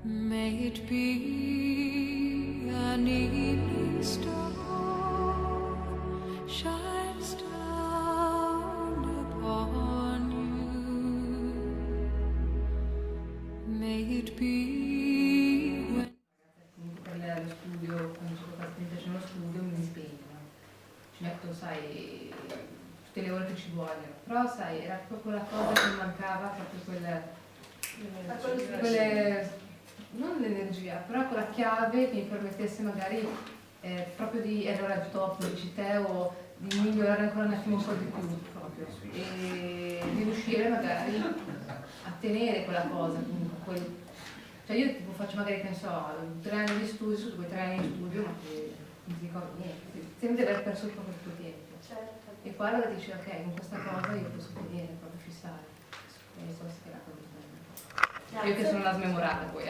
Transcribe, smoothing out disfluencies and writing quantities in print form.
May it be an evening star shines down upon you. May it be when... Comunque per lo studio, quando mi piace lo studio mi impegno. Ci metto, sai, tutte le ore che ci vogliono. Però sai, era proprio la cosa che mi mancava, proprio quelle non l'energia, però quella chiave che mi permettesse magari proprio di, allora top, dici te, o di migliorare ancora un attimo un po' di più proprio, e di riuscire magari a tenere quella cosa, comunque cioè io tipo faccio magari, che ne so, 3 anni di studio, su quei 3 anni di studio, ma che non ti ricordo niente, sembra di aver perso proprio il tuo tempo. Certo. E qua allora dici, ok, con questa cosa io posso tenere, proprio fissare, e so che la cosa bella. Io che sono una smemorata poi,